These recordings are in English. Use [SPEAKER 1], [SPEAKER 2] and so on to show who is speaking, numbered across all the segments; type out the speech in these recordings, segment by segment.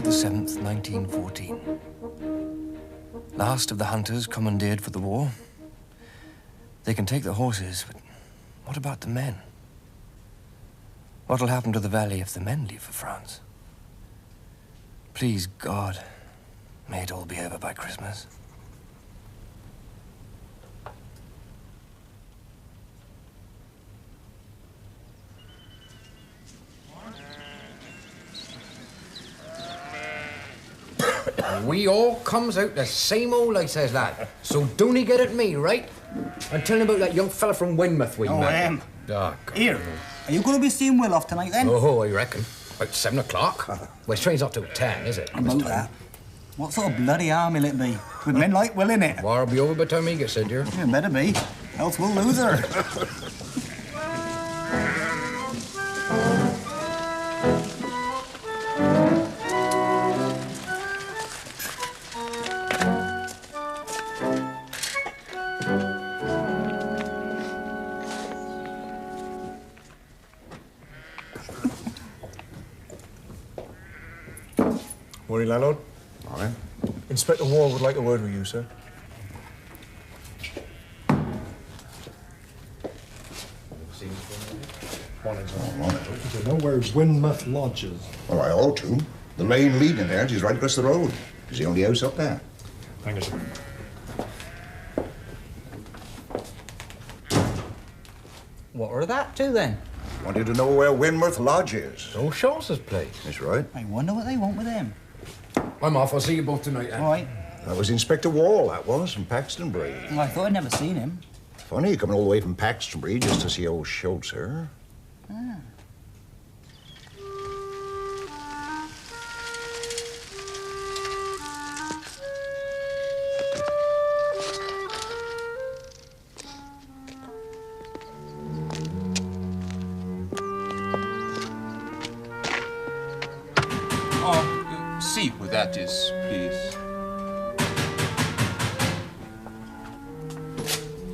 [SPEAKER 1] the 7th, 1914. Last of the hunters commandeered for the war. They can take the horses, but what about the men? What'll happen to the valley if the men leave for France? Please, God, may it all be over by Christmas.
[SPEAKER 2] We all comes out the same old I says, lad. So don't he get at me, right? I'm telling about that young fella from Weymouth we met. Oh,
[SPEAKER 3] here. Are you going to be seeing Will off tonight, then?
[SPEAKER 2] Oh, I reckon. About 7 o'clock. Well, his train's not till 10, is it?
[SPEAKER 3] About that. What sort of bloody army will it be? With men like Will in it?
[SPEAKER 2] War'll be over by the time he gets in here.
[SPEAKER 3] Yeah, better be. Else we'll lose her.
[SPEAKER 4] Morning, landlord.
[SPEAKER 5] Morning.
[SPEAKER 4] Inspector Ward would like a word with you, sir.
[SPEAKER 5] Morning, sir.
[SPEAKER 6] Do you know where Weymouth Lodge is?
[SPEAKER 5] Well, I ought to. The lane leading there is right across the road. It's the only house up there.
[SPEAKER 6] Thank you, sir.
[SPEAKER 3] What are that to, then?
[SPEAKER 5] Want you to know where Weymouth Lodge is?
[SPEAKER 2] Old Shaw's place.
[SPEAKER 5] That's right.
[SPEAKER 3] I wonder what they want with him.
[SPEAKER 2] I'm off. I'll see you both tonight, then.
[SPEAKER 3] All right.
[SPEAKER 5] That was Inspector Wall, that was, from Paxtonbury.
[SPEAKER 3] Well, I thought I'd never seen him.
[SPEAKER 5] Funny, coming all the way from Paxtonbury just to see old Schultz, sir.
[SPEAKER 3] Ah.
[SPEAKER 7] See who that is, please.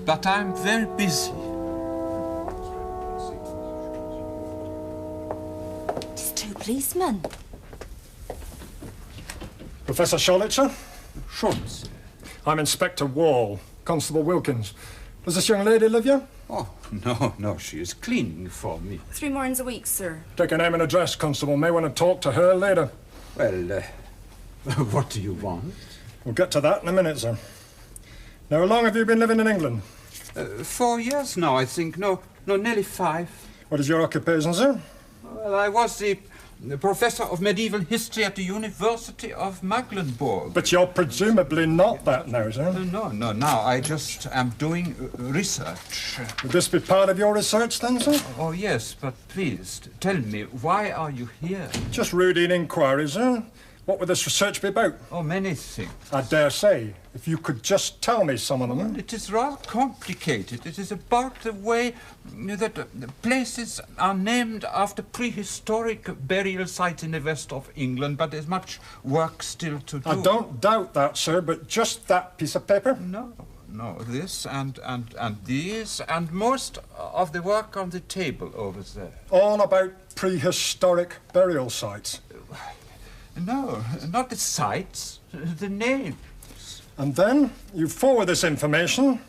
[SPEAKER 7] But I'm very busy.
[SPEAKER 8] Just 2 policemen.
[SPEAKER 6] Professor Charlotte, sir?
[SPEAKER 7] Schultz.
[SPEAKER 6] I'm Inspector Wall, Constable Wilkins. Does this young lady live here?
[SPEAKER 7] Oh, no, she is cleaning for me.
[SPEAKER 8] 3 mornings a week, sir.
[SPEAKER 6] Take her name and address, Constable. May want to talk to her later.
[SPEAKER 7] Well, what do you want?
[SPEAKER 6] We'll get to that in a minute, sir. Now, how long have you been living in England?
[SPEAKER 7] 4 years now, I think. No, nearly 5.
[SPEAKER 6] What is your occupation, sir?
[SPEAKER 7] Well, I was the professor of medieval history at the University of Mecklenburg.
[SPEAKER 6] But you're presumably not that now, sir.
[SPEAKER 7] No, now I just am doing research.
[SPEAKER 6] Would this be part of your research, then, sir?
[SPEAKER 7] Oh, yes, but please, tell me, why are you here?
[SPEAKER 6] Just routine inquiries, sir. What would this research be about?
[SPEAKER 7] Oh, many things.
[SPEAKER 6] I dare say, if you could just tell me some of them.
[SPEAKER 7] Well, it is rather complicated. It is about the way that places are named after prehistoric burial sites in the west of England, but there's much work still to do.
[SPEAKER 6] I don't doubt that, sir, but just that piece of paper?
[SPEAKER 7] No, this and these, and most of the work on the table over there.
[SPEAKER 6] All about prehistoric burial sites?
[SPEAKER 7] No, not the sites, the names.
[SPEAKER 6] And then you forward this information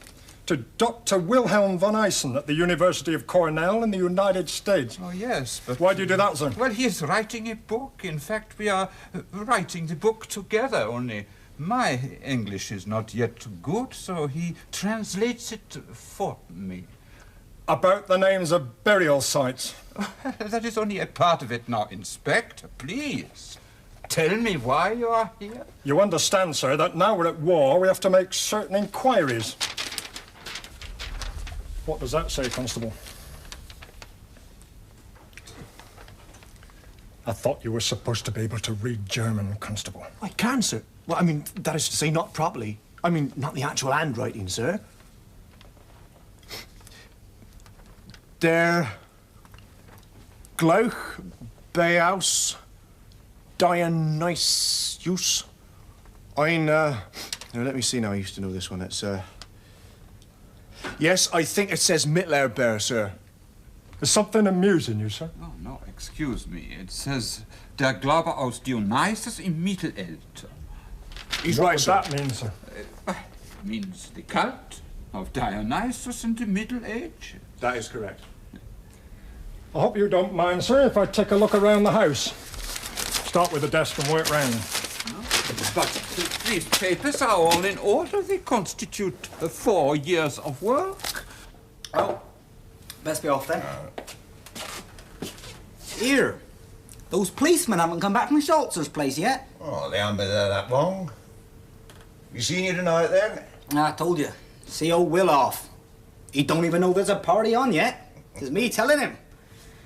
[SPEAKER 6] to Dr. Wilhelm von Eisen at the University of Cornell in the United States.
[SPEAKER 7] Oh, yes, but...
[SPEAKER 6] Why do you do that, sir?
[SPEAKER 7] Well, he is writing a book. In fact, we are writing the book together, only my English is not yet good, so he translates it for me.
[SPEAKER 6] About the names of burial sites?
[SPEAKER 7] That is only a part of it now, Inspector, please. Tell me why you are here.
[SPEAKER 6] You understand, sir, that now we're at war, we have to make certain inquiries. What does that say, Constable? I thought you were supposed to be able to read German, Constable.
[SPEAKER 4] I can, sir. Well, I mean, that is to say, not properly. I mean, not the actual handwriting, sir. Der Glauch Beaus Dionysius. Now, let me see now. I used to know this one. It's, yes, I think it says Mittelherberg, sir.
[SPEAKER 6] Is something amusing you, sir?
[SPEAKER 7] Oh, no, excuse me. It says, Der Glaube aus Dionysus im Mittelalter.
[SPEAKER 6] He's right, sir. What does that mean, sir?
[SPEAKER 7] It means the cult of Dionysus in the Middle Age.
[SPEAKER 6] That is correct. I hope you don't mind, sir, if I take a look around the house. Start with the desk and work round.
[SPEAKER 7] But these papers are all in order. They constitute 4 years of work.
[SPEAKER 3] Oh, best be off then. Here, those policemen haven't come back from Schultz's place yet.
[SPEAKER 5] Oh, they haven't been there that long. You seen you tonight, then?
[SPEAKER 3] I told you. See old Will off. He don't even know there's a party on yet. It's me telling him.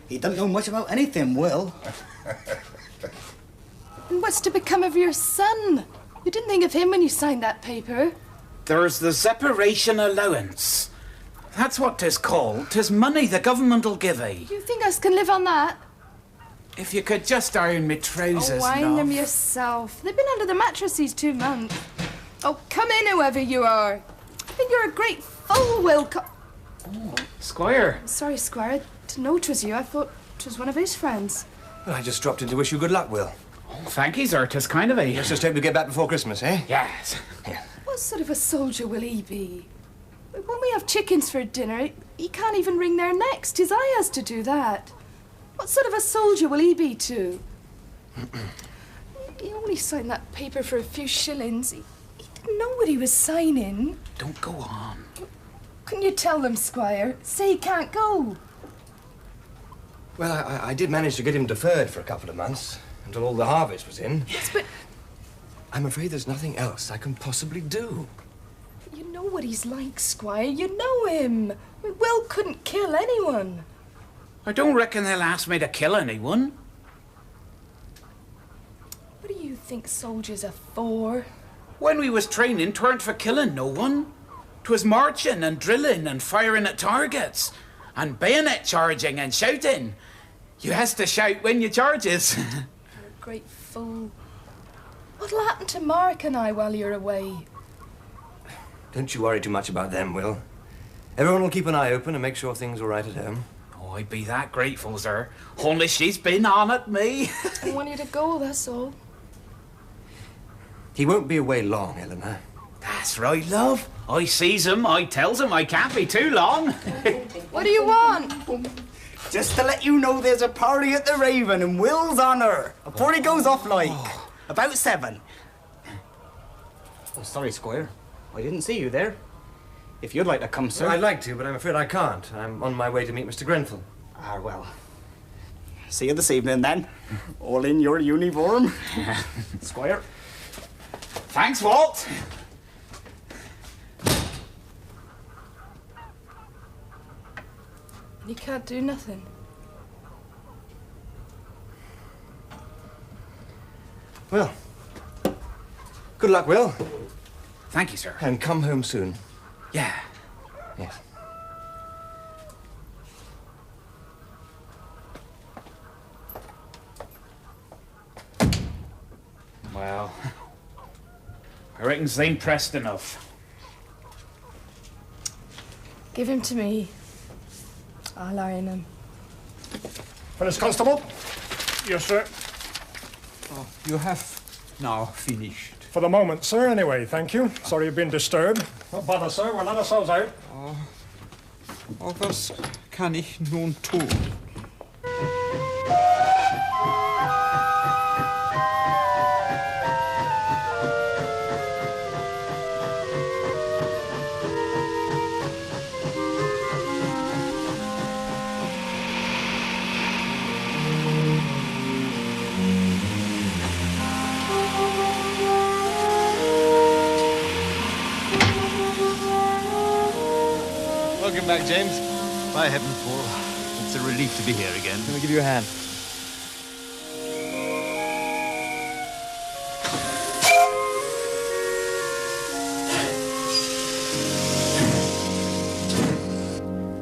[SPEAKER 3] He doesn't know much about anything, Will.
[SPEAKER 8] And what's to become of your son? You didn't think of him when you signed that paper.
[SPEAKER 9] There's the separation allowance. That's what 'tis called. 'Tis money the government'll give 'ee.
[SPEAKER 8] You think us can live on that?
[SPEAKER 9] If you could just iron me trousers,
[SPEAKER 8] Oh, iron them yourself. They've been under the mattress these 2 months. Oh, come in, whoever you are. I think you're a great fool, Will.
[SPEAKER 9] Squire.
[SPEAKER 8] Sorry, Squire. I didn't know 'twas you. I thought 'twas one of his friends.
[SPEAKER 1] Well, I just dropped in to wish you good luck, Will.
[SPEAKER 9] Oh, thank you, sir. 'Tis kind of 'ee.
[SPEAKER 1] Let's just hope to get back before Christmas, eh?
[SPEAKER 9] Yes.
[SPEAKER 8] What sort of a soldier will he be? When we have chickens for dinner, he can't even wring their necks. 'Tis I has to do that. What sort of a soldier will he be, too? He only signed that paper for a few shillings. He didn't know what he was signing.
[SPEAKER 9] Don't go on.
[SPEAKER 8] Couldn't you tell them, Squire? Say he can't go.
[SPEAKER 1] Well, I did manage to get him deferred for a couple of months, until all the harvest was in.
[SPEAKER 8] Yes, but
[SPEAKER 1] I'm afraid there's nothing else I can possibly do.
[SPEAKER 8] you know what he's like, Squire. You know him. I mean, Will couldn't kill anyone.
[SPEAKER 9] I don't reckon they'll ask me to kill anyone.
[SPEAKER 8] What do you think soldiers are for?
[SPEAKER 9] When we was training, 'tweren't for killing no one. 'Twas marching and drilling and firing at targets. And bayonet charging and shouting. You has to shout when you charges.
[SPEAKER 8] You're a great fool. What'll happen to Mark and I while you're away?
[SPEAKER 1] Don't you worry too much about them, Will. Everyone will keep an eye open and make sure things are right at home.
[SPEAKER 9] Oh, I'd be that grateful, sir. Only she's been on at me.
[SPEAKER 8] I want you to go, that's all.
[SPEAKER 1] He won't be away long, Eleanor.
[SPEAKER 9] That's right, love. I sees him, I tells him I can't be too long.
[SPEAKER 8] What do you want?
[SPEAKER 3] Just to let you know there's a party at the Raven in Will's honour. Before he goes off, like. About 7. Oh, sorry, Squire. I didn't see you there. If you'd like to come, sir.
[SPEAKER 1] Well, I'd like to, but I'm afraid I can't. I'm on my way to meet Mr. Grenfell.
[SPEAKER 3] Ah, well. See you this evening, then. All in your uniform. Squire.
[SPEAKER 9] Thanks, Walt.
[SPEAKER 8] You can't do nothing.
[SPEAKER 1] Well, good luck, Will.
[SPEAKER 9] Thank you, sir.
[SPEAKER 1] And come home soon.
[SPEAKER 9] Yeah.
[SPEAKER 1] Yes.
[SPEAKER 9] Well, I reckon they impressed enough.
[SPEAKER 8] Give him to me. I'll iron him.
[SPEAKER 6] Police Constable? Yes, sir.
[SPEAKER 7] Oh, you have now finished.
[SPEAKER 6] For the moment, sir, anyway, thank you. Sorry you've been disturbed. Not bother, sir. We'll let ourselves out.
[SPEAKER 7] Oh, was kann ich nun tun?
[SPEAKER 10] Welcome back, James. By heaven, Paul. It's a relief to be here again.
[SPEAKER 1] Let me give you a hand.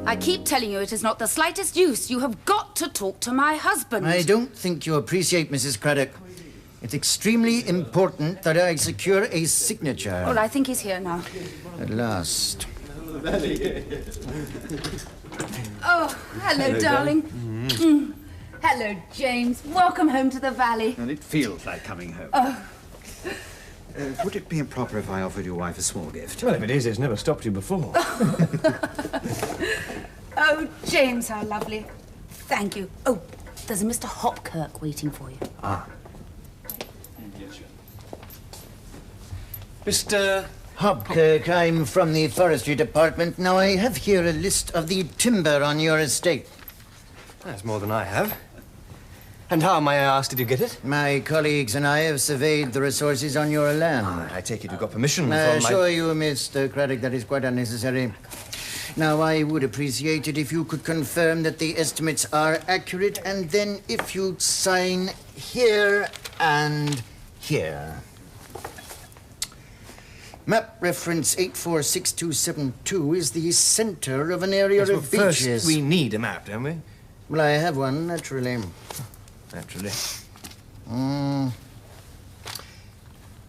[SPEAKER 11] I keep telling you it is not the slightest use. You have got to talk to my husband.
[SPEAKER 12] I don't think you appreciate Mrs. Craddock. It's extremely important that I secure a signature.
[SPEAKER 11] Well, I think he's here now.
[SPEAKER 12] At last.
[SPEAKER 11] Oh, hello, darling. Hello, James. Welcome home to the valley.
[SPEAKER 10] And it feels like coming home.
[SPEAKER 11] Oh.
[SPEAKER 10] Would it be improper if I offered your wife a small gift?
[SPEAKER 1] Well, if it is, it's never stopped you before.
[SPEAKER 11] Oh, James, how lovely. Thank you. Oh, there's a Mr. Hopkirk waiting for you.
[SPEAKER 1] Ah. Mr.
[SPEAKER 12] Hopkirk, I'm from the forestry department. Now, I have here a list of the timber on your estate.
[SPEAKER 1] That's more than I have. And how, may I ask, did you get it?
[SPEAKER 12] My colleagues and I have surveyed the resources on your land.
[SPEAKER 1] I take it you got permission
[SPEAKER 12] I
[SPEAKER 1] from
[SPEAKER 12] assure you, Mr. Craddock, that is quite unnecessary. Now, I would appreciate it if you could confirm that the estimates are accurate, and then if you'd sign here and here. Map reference 846272 is the center of an area
[SPEAKER 1] Yes, well,
[SPEAKER 12] of beaches.
[SPEAKER 1] first we need a map, don't we?
[SPEAKER 12] Well, I have one, naturally.
[SPEAKER 1] Naturally.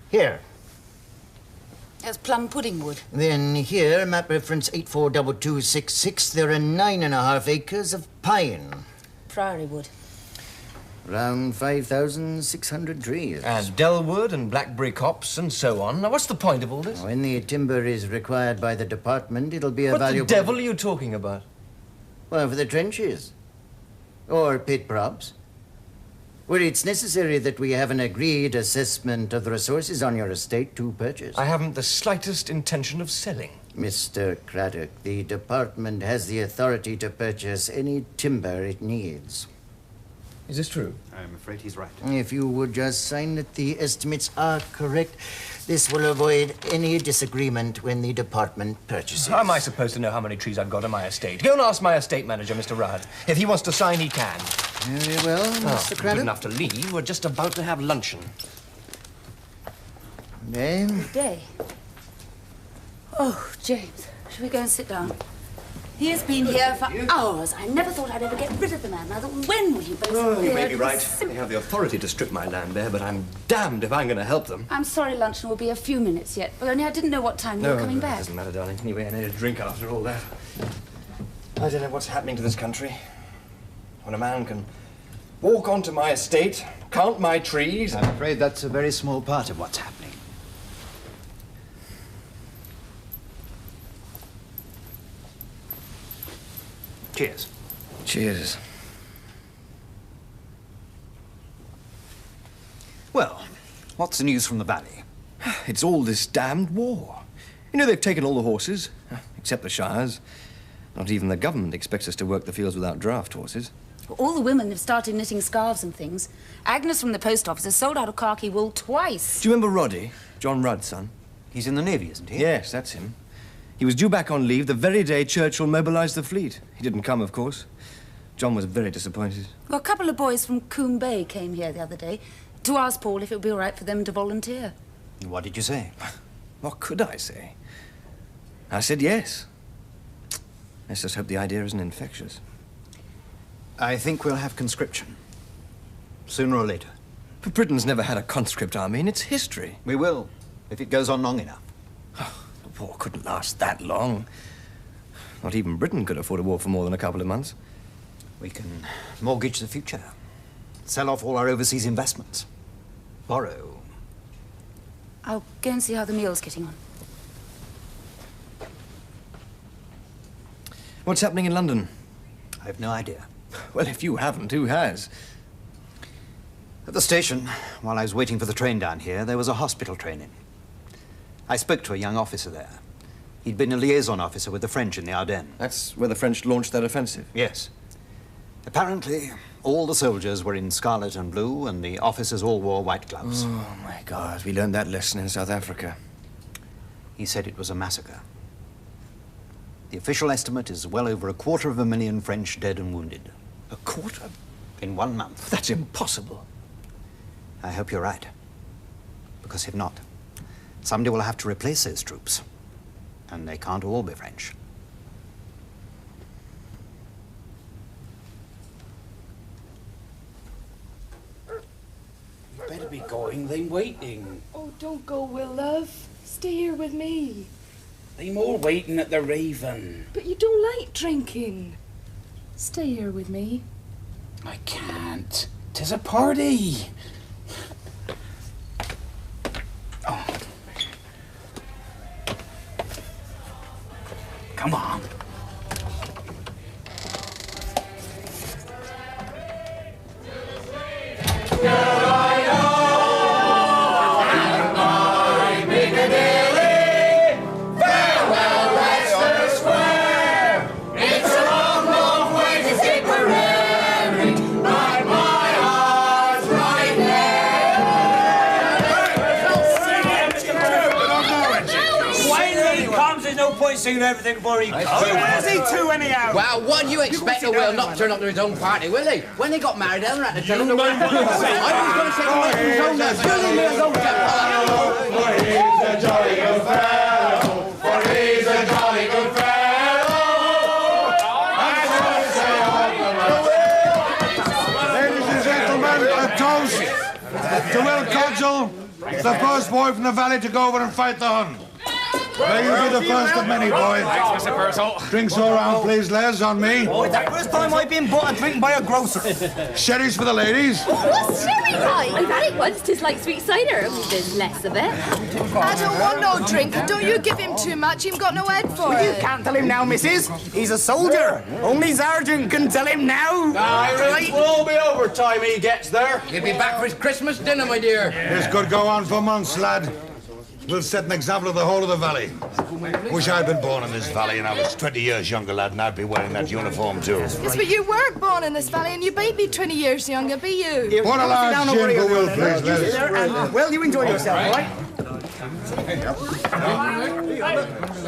[SPEAKER 12] Here.
[SPEAKER 11] There's plum pudding wood.
[SPEAKER 12] Then here, map reference 842266, there are 9.5 acres of pine.
[SPEAKER 11] Priory wood.
[SPEAKER 12] Around 5,600 trees.
[SPEAKER 1] And Delwood and blackberry copse and so on. Now, what's the point of all this?
[SPEAKER 12] When the timber is required by the department, it'll be a
[SPEAKER 1] What
[SPEAKER 12] valuable...
[SPEAKER 1] the devil are you talking about?
[SPEAKER 12] Well, for the trenches. Or pit props. Where it's necessary that we have an agreed assessment of the resources on your estate to purchase.
[SPEAKER 1] I haven't the slightest intention of selling.
[SPEAKER 12] Mr. Craddock, the department has the authority to purchase any timber it needs.
[SPEAKER 1] Is this true?
[SPEAKER 10] I'm afraid he's right.
[SPEAKER 12] If you would just sign that the estimates are correct, this will avoid any disagreement when the department purchases.
[SPEAKER 1] How am I supposed to know how many trees I've got on my estate? Go and ask my estate manager, Mr. Rudd. If he wants to sign, he can.
[SPEAKER 12] Very well, Mr. Craddock.
[SPEAKER 1] Good enough to leave. We're just about to have luncheon.
[SPEAKER 12] Name?
[SPEAKER 11] Day. Oh, James, shall we go and sit down? He has been here for hours. I never thought I'd ever get rid of the man. I thought, when will you both
[SPEAKER 1] Oh, you
[SPEAKER 11] appear?
[SPEAKER 1] may be
[SPEAKER 11] It was
[SPEAKER 1] right.
[SPEAKER 11] simple.
[SPEAKER 1] They have the authority to strip my land bare, but I'm damned if I'm going to help them.
[SPEAKER 11] I'm sorry luncheon will be a few minutes yet, but only I didn't know what time you were coming back.
[SPEAKER 1] It doesn't matter, darling. Anyway, I need a drink after all that. I don't know what's happening to this country. When a man can walk onto my estate, count my trees...
[SPEAKER 10] I'm afraid that's a very small part of what's happening. Cheers.
[SPEAKER 1] Cheers.
[SPEAKER 10] Well, what's the news from the valley?
[SPEAKER 1] It's all this damned war. You know, they've taken all the horses, except the shires. Not even the government expects us to work the fields without draft horses.
[SPEAKER 11] All the women have started knitting scarves and things. Agnes from the post office has sold out of khaki wool twice.
[SPEAKER 1] Do you remember Roddy? John Rudd's son?
[SPEAKER 10] He's in the Navy, isn't he?
[SPEAKER 1] Yes, that's him. He was due back on leave the very day Churchill mobilised the fleet. He didn't come, of course. John was very disappointed.
[SPEAKER 11] Well, a couple of boys from Coombe Bay came here the other day to ask Paul if it would be all right for them to volunteer.
[SPEAKER 10] What did you say?
[SPEAKER 1] What could I say? I said yes. Let's just hope the idea isn't infectious.
[SPEAKER 10] I think we'll have conscription. Sooner or later.
[SPEAKER 1] But Britain's never had a conscript army in its history.
[SPEAKER 10] We will, if it goes on long enough.
[SPEAKER 1] The war couldn't last that long. Not even Britain could afford a war for more than a couple of months.
[SPEAKER 10] We can mortgage the future. Sell off all our overseas investments. Borrow.
[SPEAKER 11] I'll go and see how the meal's getting on.
[SPEAKER 1] What's happening in London?
[SPEAKER 10] I have no idea.
[SPEAKER 1] Well, if you haven't, who has?
[SPEAKER 10] At the station, while I was waiting for the train down here, there was a hospital training. I spoke to a young officer there. He'd been a liaison officer with the French in the Ardennes.
[SPEAKER 1] That's where the French launched their offensive?
[SPEAKER 10] Yes. Apparently, all the soldiers were in scarlet and blue, and the officers all wore white gloves.
[SPEAKER 1] Oh, my God. We learned that lesson in South Africa.
[SPEAKER 10] He said it was a massacre. The official estimate is well over 250,000 French dead and wounded.
[SPEAKER 1] A quarter?
[SPEAKER 10] In 1 month.
[SPEAKER 1] That's impossible.
[SPEAKER 10] I hope you're right. Because if not, somebody will have to replace those troops. And they can't all be French.
[SPEAKER 9] You better be going, they're waiting.
[SPEAKER 8] Oh, don't go, Will, love. Stay here with me.
[SPEAKER 9] I'm all waiting at the Raven.
[SPEAKER 8] But you don't like drinking. Stay here with me.
[SPEAKER 9] I can't. 'Tis a party. Oh. Come on.
[SPEAKER 13] Singing everything before he goes.
[SPEAKER 3] Where's he to, anyhow?
[SPEAKER 2] Well, what do you expect a will not turn up to his own party, will he? When they got married, they had to turn up to his own party. I was going to say, oh, his own now. Still leave me his own temple.
[SPEAKER 14] For he's a jolly good fellow. For he's a jolly good fellow.
[SPEAKER 15] Ladies and gentlemen, a toast to Will Codgel, the first boy from the valley to go over and fight the Hun. May you be the first of many, boy.
[SPEAKER 14] Thanks, Mr. Purcell.
[SPEAKER 15] Drinks all round, please, Les, on me.
[SPEAKER 3] Oh, that first time I've been bought a drink by a grocer.
[SPEAKER 15] Sherry's for the ladies.
[SPEAKER 16] What's sherry like? I've had it once. 'Tis like sweet cider. There's less of it.
[SPEAKER 8] I don't want no drink. Don't you give him too much. He's got no head for
[SPEAKER 3] You
[SPEAKER 8] it.
[SPEAKER 3] can't tell him now, missus. He's a soldier. Only Sergeant can tell him now.
[SPEAKER 13] It will all be over time he gets there.
[SPEAKER 2] He'll be back for his Christmas dinner, my dear.
[SPEAKER 15] This could go on for months, lad. We'll set an example of the whole of the valley. Wish I'd been born in this valley and I was 20 years younger, lad, and I'd be wearing that uniform too.
[SPEAKER 8] Yes, but you were born in this valley and you might be 20 years younger, be you?
[SPEAKER 15] Pour a large gin for Will, please, Les.
[SPEAKER 3] Well, you enjoy yourself, all right?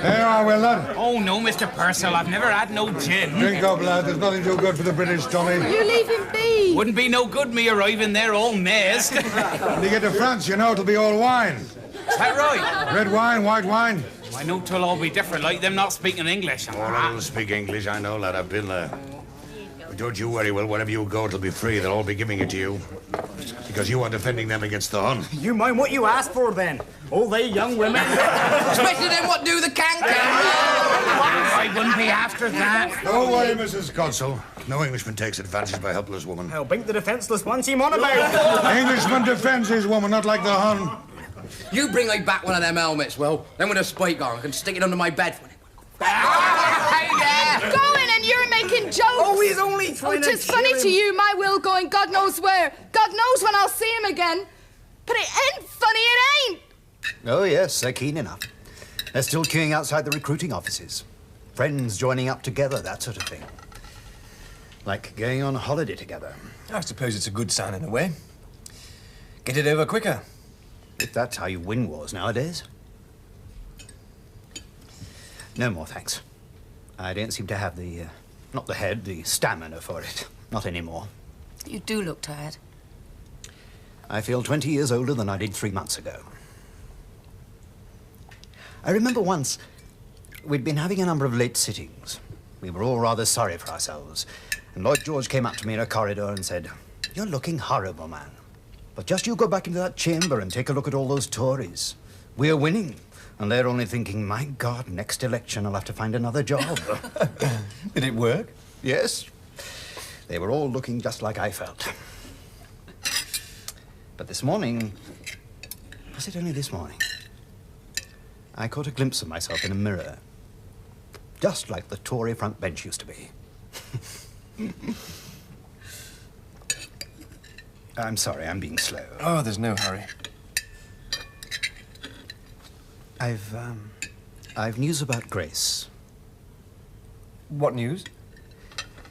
[SPEAKER 15] There are, Will, lad.
[SPEAKER 9] Oh, no, Mr. Purcell, I've never had no gin.
[SPEAKER 15] Drink up, lad. There's nothing too good for the British tummy.
[SPEAKER 8] You leave him be.
[SPEAKER 9] Wouldn't be no good me arriving there all mazed.
[SPEAKER 15] When you get to France, you know, it'll be all wine.
[SPEAKER 9] Is that right?
[SPEAKER 15] Red wine, white wine.
[SPEAKER 9] I know 'twill all be different, like them not speaking English.
[SPEAKER 15] Oh, I don't speak English, I know, lad. I've been there. But don't you worry, Will. Wherever you go, it'll be free. They'll all be giving it to you. Because you are defending them against the Hun.
[SPEAKER 3] You mind what you asked for, then? All they young women.
[SPEAKER 2] Especially them what do the can-can.
[SPEAKER 9] I wouldn't be after that.
[SPEAKER 15] Don't worry, Mrs. Consul. No Englishman takes advantage of a helpless woman.
[SPEAKER 3] I'll bink the defenceless ones you on about.
[SPEAKER 15] Englishman defends his woman, not like the Hun.
[SPEAKER 2] You bring me back one of them helmets, Will. Then with a spike on, I can stick it under my bed.
[SPEAKER 8] Go in and you're making jokes.
[SPEAKER 3] Oh, he's only trying to
[SPEAKER 8] It's funny
[SPEAKER 3] kill
[SPEAKER 8] to
[SPEAKER 3] him.
[SPEAKER 8] you, my Will going God knows where. God knows when I'll see him again. But it ain't funny, it ain't.
[SPEAKER 10] Oh, yes, they're keen enough. They're still queuing outside the recruiting offices. Friends joining up together, that sort of thing. Like going on holiday together.
[SPEAKER 1] I suppose it's a good sign in a way. Get it over quicker.
[SPEAKER 10] If that's how you win wars nowadays. No more, thanks. I don't seem to have the, not the head, the stamina for it. Not anymore.
[SPEAKER 11] You do look tired.
[SPEAKER 10] I feel 20 years older than I did 3 months ago. I remember once, we'd been having a number of late sittings. We were all rather sorry for ourselves. And Lloyd George came up to me in a corridor and said, "You're looking horrible, man. But just you go back into that chamber and take a look at all those Tories. We're winning. And they're only thinking, my God, next election I'll have to find another job."
[SPEAKER 1] Did it work?
[SPEAKER 10] Yes. They were all looking just like I felt. But this morning, was it only this morning? I caught a glimpse of myself in a mirror. Just like the Tory front bench used to be. I'm sorry, I'm being slow.
[SPEAKER 1] Oh, there's no hurry.
[SPEAKER 10] I've news about Grace.
[SPEAKER 1] What news?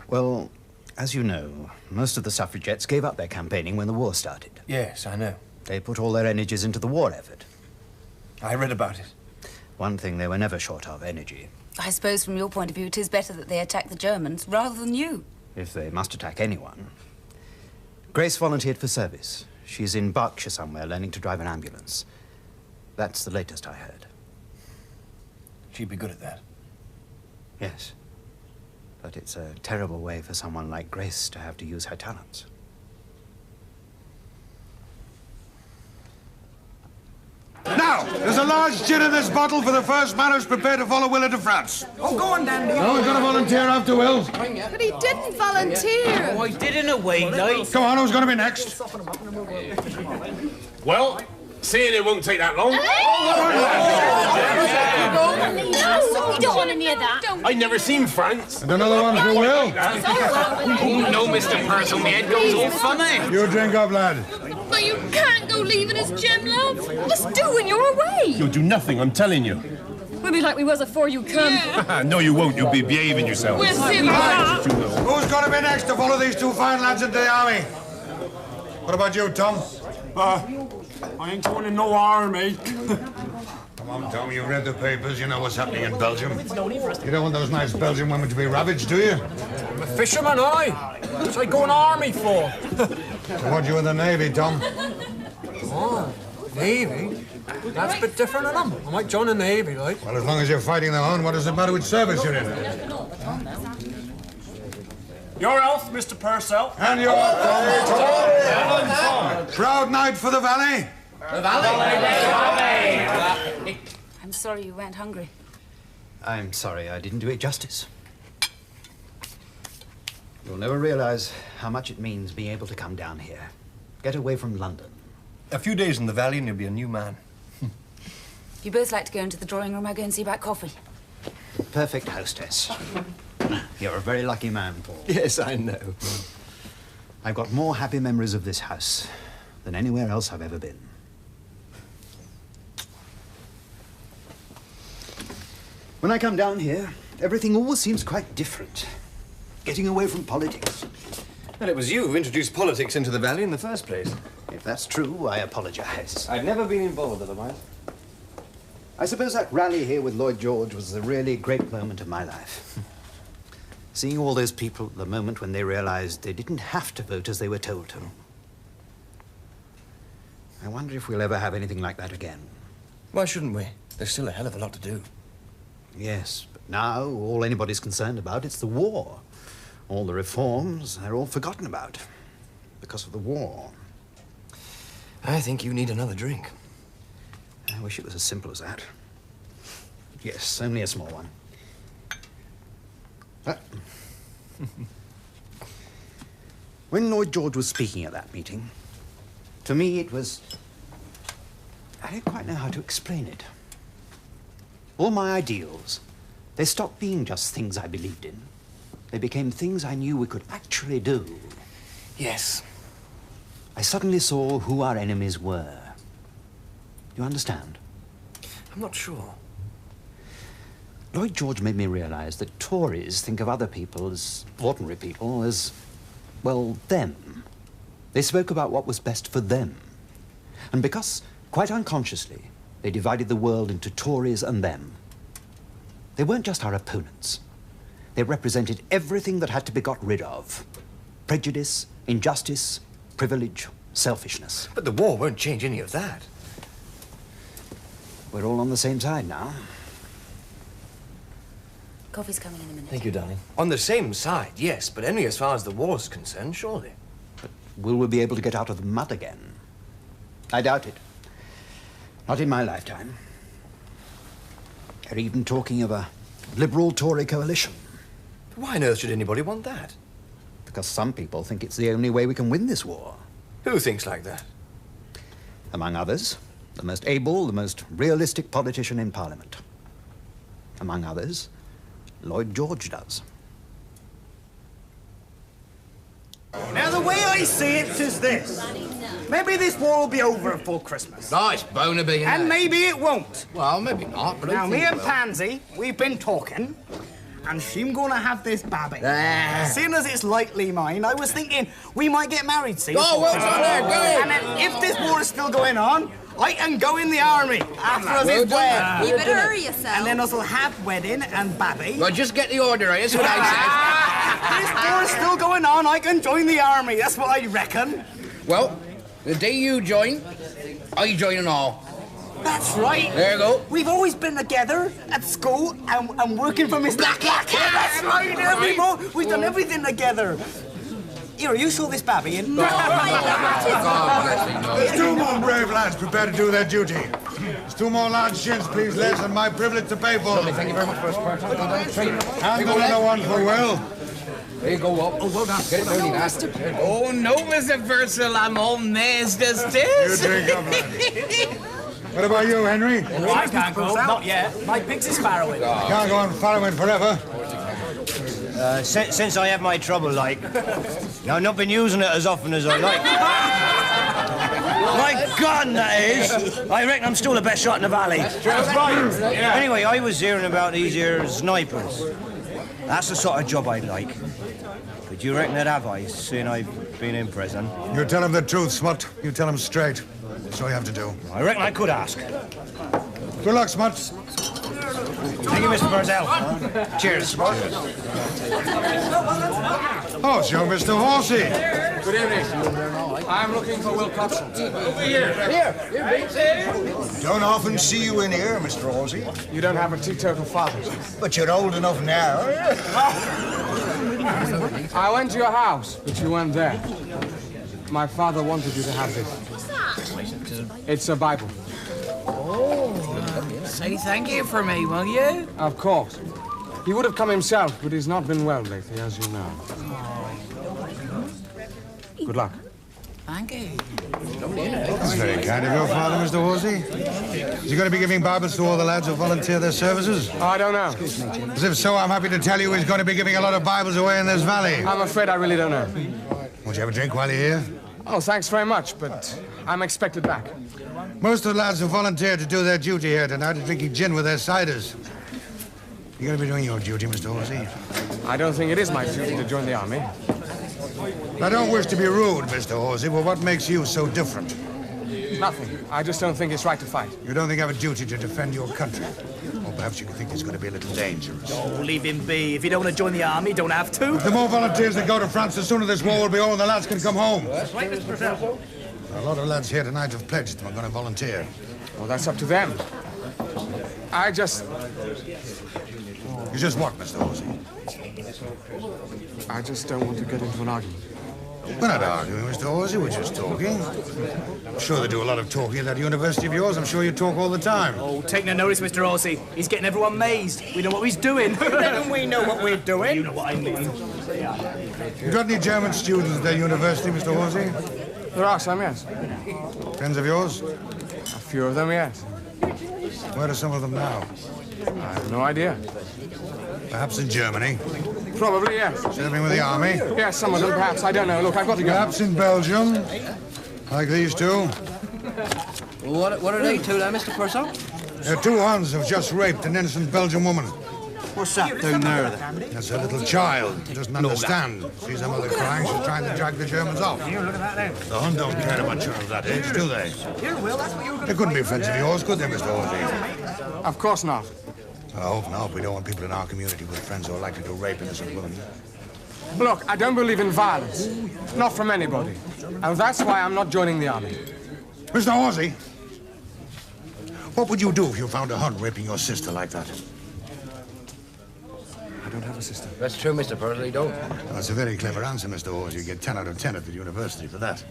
[SPEAKER 10] Well, as you know, most of the suffragettes gave up their campaigning when the war started.
[SPEAKER 1] Yes, I know.
[SPEAKER 10] They put all their energies into the war effort.
[SPEAKER 1] I read about it.
[SPEAKER 10] One thing they were never short of, energy.
[SPEAKER 11] I suppose from your point of view it is better that they attack the Germans rather than you.
[SPEAKER 10] If they must attack anyone. Grace volunteered for service. She's in Berkshire somewhere learning to drive an ambulance. That's the latest I heard.
[SPEAKER 1] She'd be good at that.
[SPEAKER 10] Yes. But it's a terrible way for someone like Grace to have to use her talents.
[SPEAKER 15] Now, Now, there's a large gin in this bottle for the first man who's prepared to follow Willa to France.
[SPEAKER 3] Oh, go on, Dandy.
[SPEAKER 15] No, we've got to volunteer after Will.
[SPEAKER 8] But he didn't volunteer.
[SPEAKER 13] Oh, I did in a way, like.
[SPEAKER 15] Come on, who's going to be next?
[SPEAKER 17] Well, seeing it won't take that long.
[SPEAKER 16] No, we don't want to hear that.
[SPEAKER 17] I've never seen France.
[SPEAKER 15] And another one for Will.
[SPEAKER 9] Oh, no, Mr. Purcell, my head goes all funny.
[SPEAKER 15] You drink up, lad.
[SPEAKER 16] But you can't go leaving us, Jim, love. Let's do when you're away.
[SPEAKER 17] You'll do nothing, I'm telling you.
[SPEAKER 16] We'll be like we was afore you come.
[SPEAKER 17] No, you won't. You'll be behaving yourself.
[SPEAKER 16] We'll see that.
[SPEAKER 15] Who's going to be next to follow these two fine lads into the army? What about you, Tom?
[SPEAKER 6] I ain't going in no army.
[SPEAKER 15] Come on, Tom, you read the papers. You know what's happening in Belgium. You don't want those nice Belgian women to be ravaged, do you?
[SPEAKER 6] I'm a fisherman, What's I go in army for?
[SPEAKER 15] So what, you in the Navy, Tom?
[SPEAKER 6] Oh, Navy? That's a bit different than I might join the Navy, like.
[SPEAKER 15] Well, as long as you're fighting the Hun, what does it matter which service you're in?
[SPEAKER 6] Your health, Mr. Purcell.
[SPEAKER 15] And your health, Tom. Proud night for the Valley.
[SPEAKER 9] The Valley.
[SPEAKER 11] I'm sorry you went hungry.
[SPEAKER 10] I'm sorry I didn't do it justice. You'll never realize how much it means being able to come down here. Get away from London.
[SPEAKER 1] A few days in the valley and you'll be a new man.
[SPEAKER 11] You both like to go into the drawing room. I'll go and see about coffee.
[SPEAKER 10] Perfect hostess. You're a very lucky man, Paul.
[SPEAKER 1] Yes, I know.
[SPEAKER 10] I've got more happy memories of this house than anywhere else I've ever been. When I come down here, everything always seems quite different. Getting away from politics.
[SPEAKER 1] Well, it was you who introduced politics into the valley in the first place.
[SPEAKER 10] If that's true, I apologize.
[SPEAKER 1] I've never been involved otherwise.
[SPEAKER 10] I suppose that rally here with Lloyd George was a really great moment of my life. Seeing all those people at the moment when they realized they didn't have to vote as they were told to. I wonder if we'll ever have anything like that again.
[SPEAKER 1] Why shouldn't we? There's still a hell of a lot to do.
[SPEAKER 10] Yes, but now all anybody's concerned about is the war. All the reforms, they're all forgotten about because of the war.
[SPEAKER 1] I think you need another drink.
[SPEAKER 10] I wish it was as simple as that. Yes, only a small one. When Lloyd George was speaking at that meeting, to me it was... I don't quite know how to explain it. All my ideals, they stopped being just things I believed in. They became things I knew we could actually do.
[SPEAKER 1] Yes.
[SPEAKER 10] I suddenly saw who our enemies were. You understand?
[SPEAKER 1] I'm not sure.
[SPEAKER 10] Lloyd George made me realize that Tories think of other people as ordinary people, as, well, them. They spoke about what was best for them. And because, quite unconsciously, they divided the world into Tories and them, they weren't just our opponents. They represented everything that had to be got rid of. Prejudice, injustice, privilege, selfishness.
[SPEAKER 1] But the war won't change any of that.
[SPEAKER 10] We're all on the same side now.
[SPEAKER 11] Coffee's coming in a minute.
[SPEAKER 1] Thank you, darling. On the same side, yes, but only as far as the war's concerned, surely.
[SPEAKER 10] But will we be able to get out of the mud again? I doubt it. Not in my lifetime. They're even talking of a Liberal-Tory coalition.
[SPEAKER 1] Why on earth should anybody want that?
[SPEAKER 10] Because some people think it's the only way we can win this war.
[SPEAKER 1] Who thinks like that?
[SPEAKER 10] Among others, the most able, the most realistic politician in Parliament. Among others, Lloyd George does.
[SPEAKER 3] Now, the way I see it is this. Maybe this war will be over before Christmas.
[SPEAKER 2] Nice boner being
[SPEAKER 3] And maybe it won't.
[SPEAKER 2] Well, maybe not, but I
[SPEAKER 3] Now,
[SPEAKER 2] think
[SPEAKER 3] me
[SPEAKER 2] it
[SPEAKER 3] and
[SPEAKER 2] will.
[SPEAKER 3] Pansy, we've been talking, and she's gonna have this babby.
[SPEAKER 2] Ah.
[SPEAKER 3] Seeing as it's likely mine, I was thinking we might get married soon.
[SPEAKER 2] Oh, well done there, good.
[SPEAKER 3] And then if this war is still going on, I can go in the army after us
[SPEAKER 2] Well
[SPEAKER 3] is
[SPEAKER 2] done.
[SPEAKER 3] wed.
[SPEAKER 11] You better hurry yourself.
[SPEAKER 3] And then us will have wedding and babby.
[SPEAKER 2] Well, just get the order right, that's what I
[SPEAKER 3] If this war is still going on, I can join the army. That's what I reckon.
[SPEAKER 2] said. Well, the day you join, I join and all.
[SPEAKER 3] That's right.
[SPEAKER 2] There you go.
[SPEAKER 3] We've always been together at school and working for Mr. Black. That's right. We've done everything together.
[SPEAKER 13] Here, you saw this babby and...
[SPEAKER 15] There's 2 more brave lads prepared to do their duty. There's 2 more large shins, please, Les, and my privilege to pay for them.
[SPEAKER 2] Thank you very much, First Part.
[SPEAKER 15] And another one for Will.
[SPEAKER 2] There you go, up. Oh, well done. Get it dirty, lad.
[SPEAKER 9] Oh, no, Mr. Purcell, I'm all mazed as this.
[SPEAKER 15] You drink up, lad. What about you, Henry?
[SPEAKER 13] Oh, I can't go. Not yet. My pig's is farrowing.
[SPEAKER 15] Can't go on farrowing forever.
[SPEAKER 13] Since I had my trouble, like, I've not been using it as often as I like. My gun, that is. I reckon I'm still the best shot in the valley.
[SPEAKER 15] That's right.
[SPEAKER 13] Yeah. Anyway, I was hearing about these here snipers. That's the sort of job I'd like. But you reckon I'd have I, seeing I've been in prison?
[SPEAKER 15] You tell him the truth, Smut. You tell him straight. That's all you have to do.
[SPEAKER 13] I reckon I could ask.
[SPEAKER 15] Good luck, Smut.
[SPEAKER 13] Thank you, Mr. Purcell. Cheers.
[SPEAKER 15] Oh, it's young Mr. Horsey.
[SPEAKER 18] Good evening. I'm looking for Will Copson. Over here.
[SPEAKER 5] Don't often see you in here, Mr. Horsey.
[SPEAKER 18] You don't have a teetotal father.
[SPEAKER 5] But you're old enough now.
[SPEAKER 18] I went to your house, but you weren't there. My father wanted you to have this.
[SPEAKER 9] What's that?
[SPEAKER 18] It's a Bible.
[SPEAKER 9] Oh, say thank you for me, will you?
[SPEAKER 18] Of course. He would have come himself, but he's not been well lately, as you know. Good luck.
[SPEAKER 9] Thank you.
[SPEAKER 15] That's very kind of your father, Mr. Horsey. Is he going to be giving Bibles to all the lads who volunteer their services?
[SPEAKER 18] I don't know.
[SPEAKER 15] As if so, I'm happy to tell you he's going to be giving a lot of Bibles away in this valley.
[SPEAKER 18] I'm afraid I really don't know.
[SPEAKER 15] Won't you have a drink while you're here?
[SPEAKER 18] Oh, thanks very much, but I'm expected back.
[SPEAKER 15] Most of the lads who volunteered to do their duty here tonight are drinking gin with their ciders. You're going to be doing your duty, Mr. Horsey.
[SPEAKER 18] I don't think it is my duty to join the army.
[SPEAKER 15] I don't wish to be rude, Mr. Horsey, but what makes you so different?
[SPEAKER 18] Nothing. I just don't think it's right to fight.
[SPEAKER 15] You don't think you have a duty to defend your country? Or perhaps you think it's going to be a little dangerous?
[SPEAKER 13] Oh, leave him be. If you don't want to join the army, don't have to.
[SPEAKER 15] The more volunteers that go to France, the sooner this war will be over and the lads can come home.
[SPEAKER 13] That's right, Mr. Purcell.
[SPEAKER 15] A lot of lads here tonight have pledged and are going to volunteer.
[SPEAKER 18] Well, that's up to them. I just...
[SPEAKER 15] You just what, Mr. Horsey?
[SPEAKER 18] I just don't want to get into an argument.
[SPEAKER 15] We're not arguing, Mr. Horsey. We're just talking. I'm sure they do a lot of talking at that university of yours. I'm sure you talk all the time.
[SPEAKER 13] Oh, take no notice, Mr. Horsey. He's getting everyone mazed. We know what he's doing. Don't we know what we're doing? You know what I mean.
[SPEAKER 15] You got any German students at that university, Mr. Horsey?
[SPEAKER 18] There are some, yes.
[SPEAKER 15] Friends of yours?
[SPEAKER 18] A few of them, yes.
[SPEAKER 15] Where are some of them now?
[SPEAKER 18] I have no idea.
[SPEAKER 15] Perhaps in Germany.
[SPEAKER 18] Probably, yes.
[SPEAKER 15] Serving with the army?
[SPEAKER 18] Yes, some of them, perhaps. I don't know. Look, I've got to go.
[SPEAKER 15] Perhaps in Belgium? Like these two?
[SPEAKER 13] What are they two there, Mr. Purcell?
[SPEAKER 15] They're 2 Huns who've just raped an innocent Belgian woman.
[SPEAKER 13] What's that down there, then?
[SPEAKER 15] That's a little child. He doesn't understand. Sees her mother crying, she's trying to drag the Germans off.
[SPEAKER 13] Here, look at that there.
[SPEAKER 15] The Hun don't care about children of that age, do they?
[SPEAKER 13] Here, Will, that's what you were going to...
[SPEAKER 15] They couldn't be friends of yours, could they, Mr. Horsey?
[SPEAKER 18] Of course not.
[SPEAKER 15] I hope not. We don't want people in our community with friends who are likely to rape innocent women.
[SPEAKER 18] Look, I don't believe in violence. Not from anybody. And that's why I'm not joining the army.
[SPEAKER 15] Mr. Horsey, what would you do if you found a Hun raping your sister like that?
[SPEAKER 18] I don't have a sister.
[SPEAKER 2] That's true, Mr. Purcell, you don't.
[SPEAKER 15] That's a very clever answer, Mr. Horsey. You get 10 out of 10 at the university for that.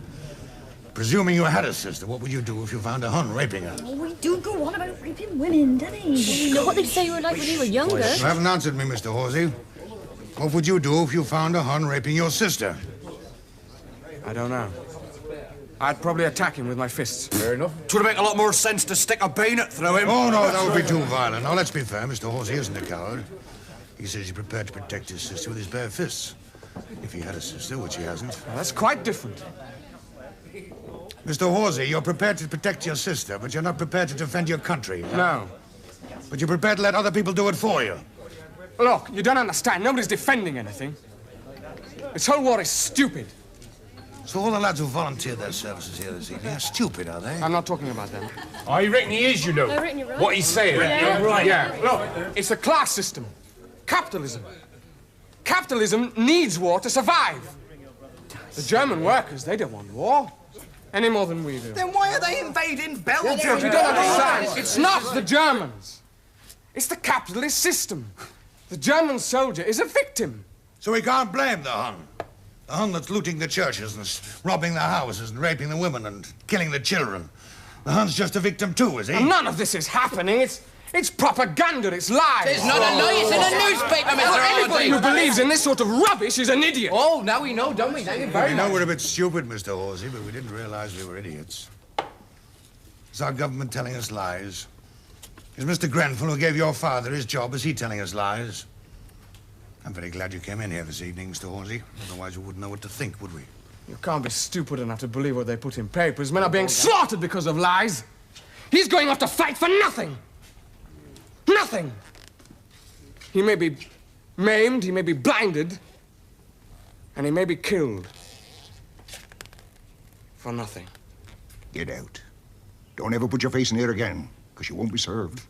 [SPEAKER 15] Presuming you had a sister, what would you do if you found a Hun raping her?
[SPEAKER 16] Oh, we do go on about raping women, don't we? You know what they say you were like when you were younger.
[SPEAKER 15] You haven't answered me, Mr. Horsey. What would you do if you found a Hun raping your sister?
[SPEAKER 18] I don't know. I'd probably attack him with my fists.
[SPEAKER 2] Fair enough.
[SPEAKER 13] It would make a lot more sense to stick a bayonet through him.
[SPEAKER 15] Oh, no, that would be too violent. Now, let's be fair. Mr. Horsey isn't a coward. He says he's prepared to protect his sister with his bare fists. If he had a sister, which he hasn't.
[SPEAKER 18] Well, that's quite different.
[SPEAKER 15] Mr. Horsey, you're prepared to protect your sister, but you're not prepared to defend your country.
[SPEAKER 18] No.
[SPEAKER 15] But you're prepared to let other people do it for you.
[SPEAKER 18] Look, you don't understand. Nobody's defending anything. This whole war is stupid.
[SPEAKER 15] So all the lads who volunteered their services here this evening are stupid, are they?
[SPEAKER 18] I'm not talking about them.
[SPEAKER 17] I reckon he is, you know.
[SPEAKER 16] I reckon you're right.
[SPEAKER 17] What he's saying.
[SPEAKER 16] Yeah.
[SPEAKER 18] Right. Yeah, look, it's a class system. Capitalism. Capitalism needs war to survive. The German workers, they don't want war. Any more than we do.
[SPEAKER 13] Then why are they invading Belgium?
[SPEAKER 18] You don't understand. It's not the Germans. It's the capitalist system. The German soldier is a victim.
[SPEAKER 15] So we can't blame the Hun. The Hun that's looting the churches and robbing the houses and raping the women and killing the children. The Hun's just a victim too, is he?
[SPEAKER 18] And none of this is happening. It's propaganda. It's lies.
[SPEAKER 2] It's not a lie. It's in a newspaper, Mr.
[SPEAKER 18] Anybody who believes in this sort of rubbish is an idiot.
[SPEAKER 2] Oh, now we know, don't we? Thank you very
[SPEAKER 15] We
[SPEAKER 2] much.
[SPEAKER 15] know we're a bit stupid, Mr. Horsey, but we didn't realize we were idiots. Is our government telling us lies? Is Mr. Grenfell, who gave your father his job, is he telling us lies? I'm very glad you came in here this evening, Mr. Horsey. Otherwise we wouldn't know what to think, would we?
[SPEAKER 18] You can't be stupid enough to believe what they put in papers. Men are being slaughtered because of lies. He's going off to fight for nothing. Nothing. He may be maimed, he may be blinded, and he may be killed. For nothing.
[SPEAKER 5] Get out. Don't ever put your face in here again, because you won't be served.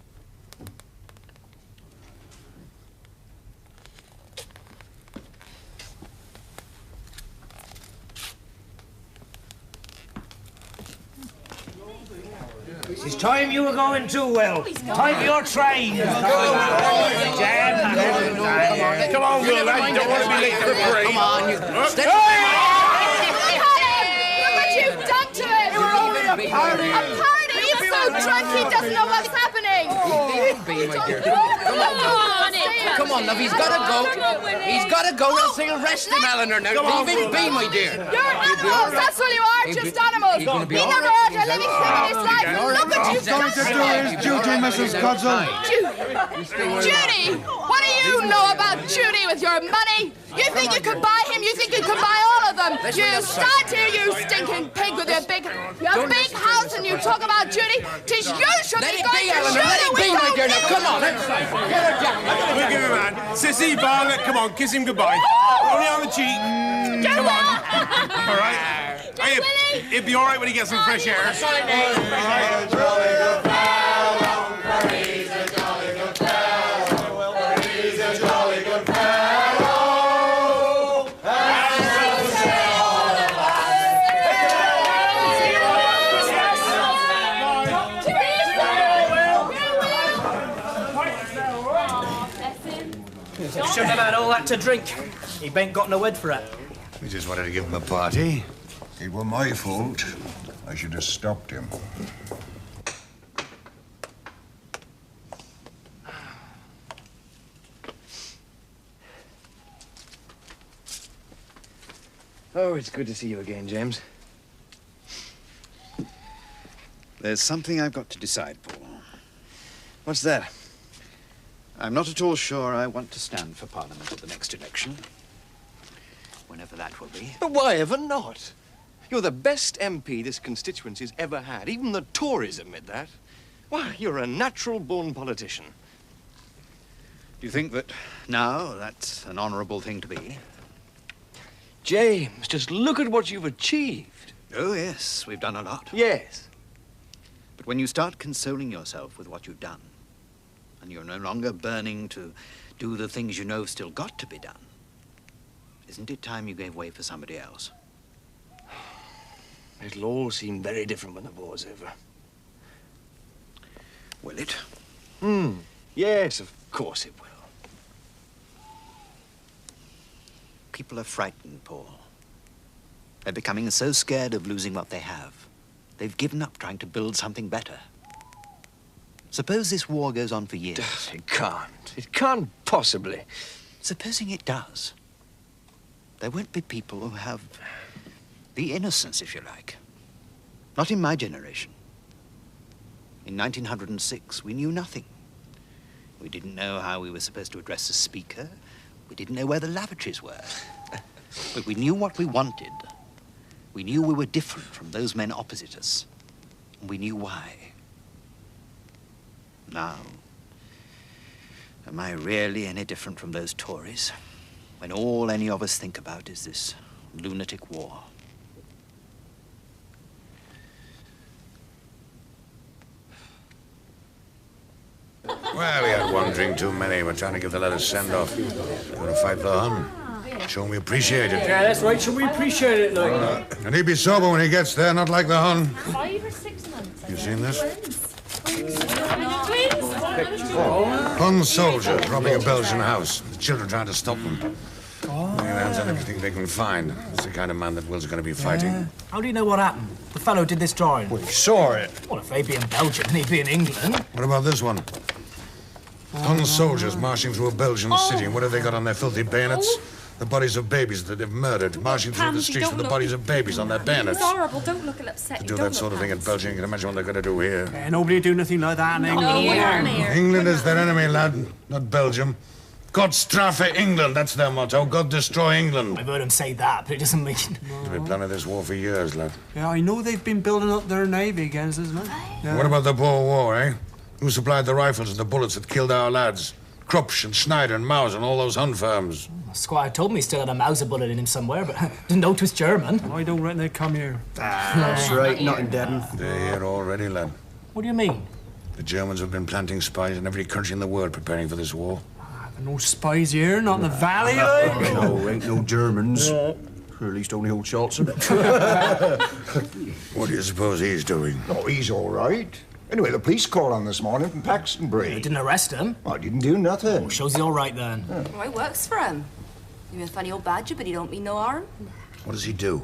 [SPEAKER 13] It's time you were going too well. Time for your train. Come
[SPEAKER 14] on, Will, lad. You don't want to be late for the parade.
[SPEAKER 2] Come on, you...
[SPEAKER 8] Look what you've done to him!
[SPEAKER 2] You were only a party!
[SPEAKER 8] A party? He's so drunk he doesn't know what's happening!
[SPEAKER 2] Be, my dear. Come on, love, he's gotta go. He's gotta go, else he'll arrest him, Eleanor. Now, leave him be, my dear.
[SPEAKER 8] You're animals, that's what you are, just animals! He never hurt a living thing in his life! Look what you've done
[SPEAKER 15] He's going to do his duty, Mrs. Cudzell.
[SPEAKER 8] Judy! What do you know about Judy with your money? You think you could buy him? You think you could buy all of them? You stand here, you stinking pig with your big house, and you talk about Judy? 'Tis you should be going to Judy!
[SPEAKER 2] Let it be, my dear. Now, come on.
[SPEAKER 14] Look at him, man. Sissy, Bang, come on, kiss him goodbye. Only on the cheek. Come on. All right. Hey, it'll be all right when he gets some fresh air.
[SPEAKER 13] Shouldn't have had all that to drink. He ain't got no head for it.
[SPEAKER 15] We just wanted to give him a party.
[SPEAKER 5] It was my fault. I should have stopped him.
[SPEAKER 1] Oh, it's good to see you again, James.
[SPEAKER 10] There's something I've got to decide, Paul.
[SPEAKER 1] What's that?
[SPEAKER 10] I'm not at all sure I want to stand for Parliament at the next election. Whenever that will be.
[SPEAKER 1] But why ever not? You're the best MP this constituency's ever had. Even the Tories admit that. Why, you're a natural-born politician.
[SPEAKER 10] Do you think that now that's an honourable thing to be?
[SPEAKER 1] James, just look at what you've achieved.
[SPEAKER 10] Oh, yes, we've done a lot.
[SPEAKER 1] Yes.
[SPEAKER 10] But when you start consoling yourself with what you've done, and you're no longer burning to do the things you know have still got to be done, isn't it time you gave way for somebody else?
[SPEAKER 1] It'll all seem very different when the war's over.
[SPEAKER 10] Will it?
[SPEAKER 1] Yes, of course it will.
[SPEAKER 10] People are frightened, Paul. They're becoming so scared of losing what they have. They've given up trying to build something better. Suppose this war goes on for years.
[SPEAKER 1] It can't. It can't possibly.
[SPEAKER 10] Supposing it does. There won't be people who have the innocence, if you like. Not in my generation. In 1906, we knew nothing. We didn't know how we were supposed to address the speaker. We didn't know where the lavatories were. But we knew what we wanted. We knew we were different from those men opposite us. And we knew why. Now, am I really any different from those Tories, when all any of us think about is this lunatic war?
[SPEAKER 15] Well, we had one drink too many. We're trying to give the lad a send-off. We're going to fight the Hun. Show him we appreciate it.
[SPEAKER 13] Yeah, that's right. Should we appreciate it, like?
[SPEAKER 15] And he'll be sober when he gets there, not like the Hun.
[SPEAKER 16] 5 or 6 months.
[SPEAKER 15] You seen this?
[SPEAKER 16] Twins.
[SPEAKER 15] Hun soldiers robbing a Belgian house. The children trying to stop them. their hands on everything they can find. That's the kind of man that Will's going to be fighting.
[SPEAKER 19] How do you know what happened? The fellow did this drawing.
[SPEAKER 15] Well, he saw it.
[SPEAKER 19] Well, if they'd be in Belgium and he'd be in England.
[SPEAKER 15] What about this one? Hun soldiers marching through a Belgian city, and what have they got on their filthy bayonets? The bodies of babies that they've murdered, marching through the streets with the bodies of babies on their bayonets.
[SPEAKER 16] It's horrible. Don't look upset.
[SPEAKER 15] To do that sort of thing in Belgium, you can imagine what they're going to do here.
[SPEAKER 4] Yeah, nobody do nothing like that in England.
[SPEAKER 15] England is their enemy, lad, not Belgium. God strafe England, that's their motto. God destroy England.
[SPEAKER 19] I've heard him say that, but it doesn't mean...
[SPEAKER 15] They've been planning this war for years, lad.
[SPEAKER 4] Yeah, I know they've been building up their navy against us, man. Yeah.
[SPEAKER 15] What about the Boar War, eh? Who supplied the rifles and the bullets that killed our lads? Kruppsch and Schneider and Mauser and all those Hun firms.
[SPEAKER 19] Squire told me he still had a Mauser bullet in him somewhere, but didn't know it was German.
[SPEAKER 4] I don't reckon they'd come here.
[SPEAKER 3] That's right, not in Devon.
[SPEAKER 15] They're here already, lad.
[SPEAKER 19] What do you mean?
[SPEAKER 15] The Germans have been planting spies in every country in the world preparing for this war.
[SPEAKER 4] No spies here, not in the valley, like.
[SPEAKER 5] No, ain't no Germans. Or at least only old Charlton.
[SPEAKER 15] What do you suppose he's doing?
[SPEAKER 5] Oh, he's all right. Anyway, the police called on this morning from Paxtonbury.
[SPEAKER 19] They didn't arrest him.
[SPEAKER 5] I didn't do nothing.
[SPEAKER 19] Well, shows he's all right then.
[SPEAKER 11] Well, it works for him. He's a funny old badger, but he don't mean no harm.
[SPEAKER 15] What does he do?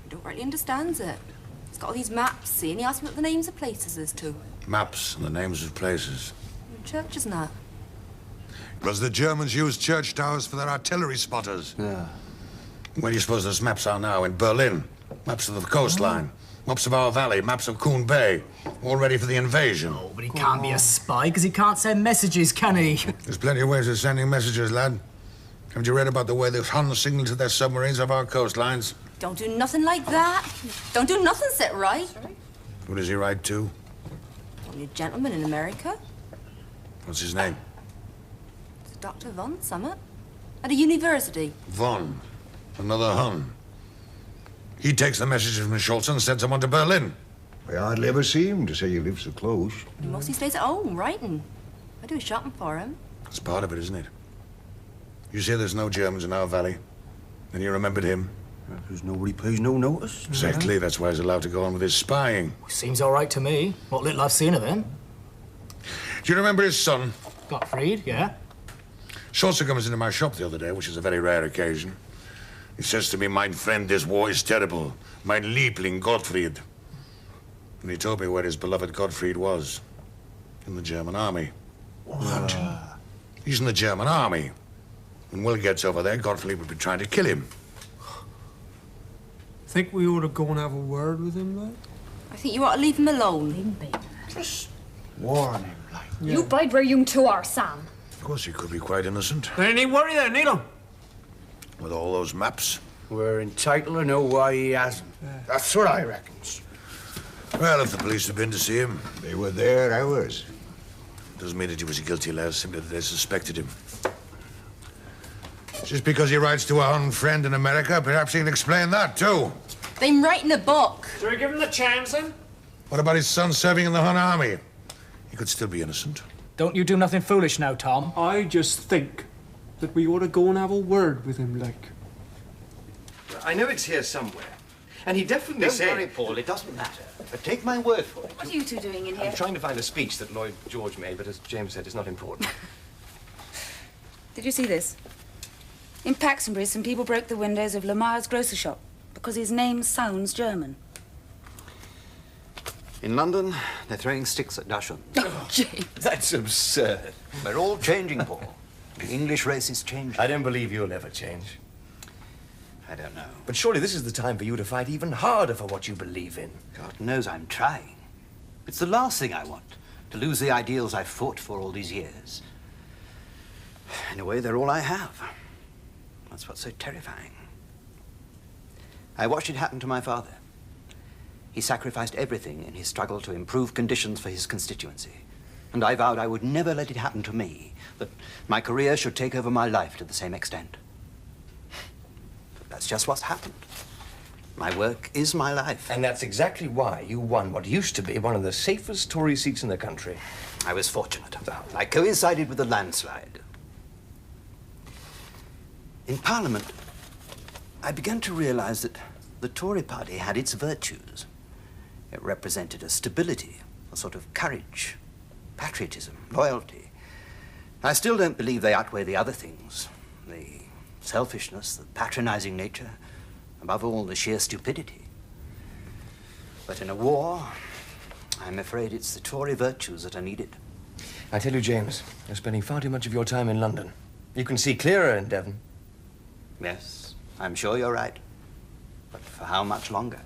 [SPEAKER 11] He don't rightly understands it. He's got all these maps, see, and he asks me what the names of places is to.
[SPEAKER 15] Maps and the names of places.
[SPEAKER 11] Churches and that.
[SPEAKER 15] Because the Germans used church towers for their artillery spotters.
[SPEAKER 5] Yeah.
[SPEAKER 15] Where do you suppose those maps are now? In Berlin. Maps of the coastline. Maps of our valley. Maps of Coon Bay. All ready for the invasion.
[SPEAKER 19] Oh, but he can't be a spy, because he can't send messages, can he?
[SPEAKER 15] There's plenty of ways of sending messages, lad. Haven't you read about the way the Hun signal to their submarines off our coastlines?
[SPEAKER 11] Don't do nothing like that. Don't do nothing set right.
[SPEAKER 15] Who does he write to?
[SPEAKER 11] Only a gentleman in America.
[SPEAKER 15] What's his name?
[SPEAKER 11] It's Dr. Von Summit. At a university.
[SPEAKER 15] Von. Another Hun. He takes the messages from Schultz and sends them on to Berlin.
[SPEAKER 5] I hardly ever see him, to say you live so close.
[SPEAKER 11] He mostly stays at home, writing. I do shopping for him.
[SPEAKER 15] That's part of it, isn't it? You say there's no Germans in our valley. Then you remembered him.
[SPEAKER 5] Because nobody pays no notice.
[SPEAKER 15] Exactly, that's why he's allowed to go on with his spying.
[SPEAKER 19] Seems all right to me. What little I've seen of him.
[SPEAKER 15] Do you remember his son?
[SPEAKER 19] Gottfried, yeah.
[SPEAKER 15] Schultz comes into my shop the other day, which is a very rare occasion. He says to me, "Mein friend, this war is terrible. Mein Liebling, Gottfried." And he told me where his beloved Gottfried was. In the German army. What? He's in the German army. When Will gets over there, Gottfried would be trying to kill him.
[SPEAKER 4] Think we ought to go and have a word with him, like?
[SPEAKER 11] I think you ought to leave him alone.
[SPEAKER 5] Just warn him, like.
[SPEAKER 16] Yeah. You bide where you two are, Sam.
[SPEAKER 15] Of course, he could be quite innocent.
[SPEAKER 4] There ain't any worry there, Needle.
[SPEAKER 15] With all those maps.
[SPEAKER 3] We're entitled to know why he hasn't. That's what I reckons.
[SPEAKER 15] Well, if the police have been to see him...
[SPEAKER 5] They were there hours.
[SPEAKER 15] Doesn't mean that he was a guilty lad, simply that they suspected him. Just because he writes to a Hun friend in America, perhaps he can explain that, too.
[SPEAKER 11] They'm writing a book.
[SPEAKER 4] Should we give him the chance, then?
[SPEAKER 15] What about his son serving in the Hun army? He could still be innocent.
[SPEAKER 19] Don't you do nothing foolish now, Tom.
[SPEAKER 4] I just think that we ought to go and have a word with him, like.
[SPEAKER 1] I know it's here somewhere. And he definitely said...
[SPEAKER 10] Don't worry, Paul, it doesn't matter. But take my word for it.
[SPEAKER 11] What are you two doing in here?
[SPEAKER 1] I'm trying to find a speech that Lloyd George made, but as James said, it's not important.
[SPEAKER 11] Did you see this? In Paxtonbury, some people broke the windows of Lamar's grocer shop because his name sounds German.
[SPEAKER 10] In London, they're throwing sticks at Dachshund.
[SPEAKER 11] Oh, James.
[SPEAKER 1] That's absurd.
[SPEAKER 10] We're all changing, Paul. The English race is changing.
[SPEAKER 1] I don't believe you'll ever change.
[SPEAKER 10] I don't know.
[SPEAKER 1] But surely this is the time for you to fight even harder for what you believe in.
[SPEAKER 10] God knows I'm trying. It's the last thing I want, to lose the ideals I've fought for all these years. In a way, they're all I have. That's what's so terrifying. I watched it happen to my father. He sacrificed everything in his struggle to improve conditions for his constituency. And I vowed I would never let it happen to me, that my career should take over my life to the same extent. But that's just what's happened. My work is my life.
[SPEAKER 1] And that's exactly why you won what used to be one of the safest Tory seats in the country.
[SPEAKER 10] I was fortunate. I coincided with the landslide. In Parliament, I began to realize that the Tory party had its virtues. It represented a stability, a sort of courage, patriotism, loyalty. I still don't believe they outweigh the other things, the selfishness, the patronizing nature, above all, the sheer stupidity. But in a war, I'm afraid it's the Tory virtues that are needed.
[SPEAKER 1] I tell you, James, you're spending far too much of your time in London. You can see clearer in Devon.
[SPEAKER 10] Yes, I'm sure you're right. But for how much longer?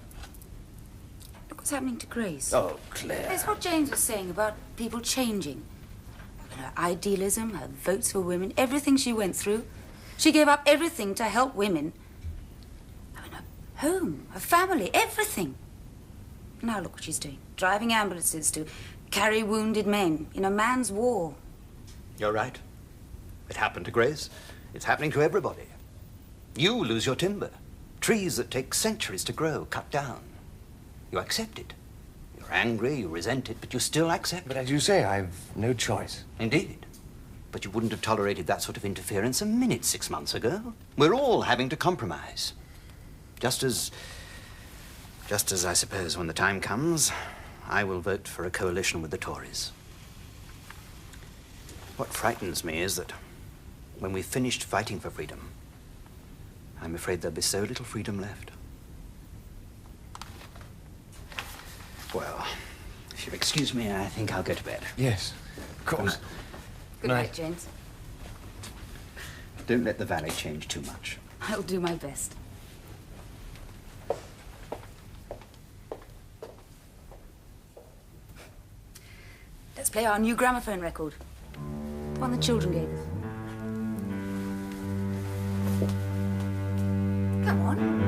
[SPEAKER 11] Look what's happening to Grace.
[SPEAKER 1] Oh, Claire.
[SPEAKER 11] It's what James was saying about people changing. Her idealism, her votes for women, everything she went through. She gave up everything to help women. I mean, a home, a family, everything. Now look what she's doing. Driving ambulances to carry wounded men in a man's war.
[SPEAKER 10] You're right. It happened to Grace. It's happening to everybody. You lose your timber. Trees that take centuries to grow, cut down. You accept it. You're angry, you resent it, but you still accept it.
[SPEAKER 1] But as you say, I've no choice.
[SPEAKER 10] Indeed. But you wouldn't have tolerated that sort of interference a minute 6 months ago. We're all having to compromise. Just as I suppose when the time comes, I will vote for a coalition with the Tories. What frightens me is that when we've finished fighting for freedom, I'm afraid there'll be so little freedom left. Well, if you'll excuse me, I think I'll go to bed.
[SPEAKER 1] Yes, of course.
[SPEAKER 11] Good night, James.
[SPEAKER 10] Don't let the valet change too much.
[SPEAKER 11] I'll do my best. Let's play our new gramophone record. The one the children gave us. Come on.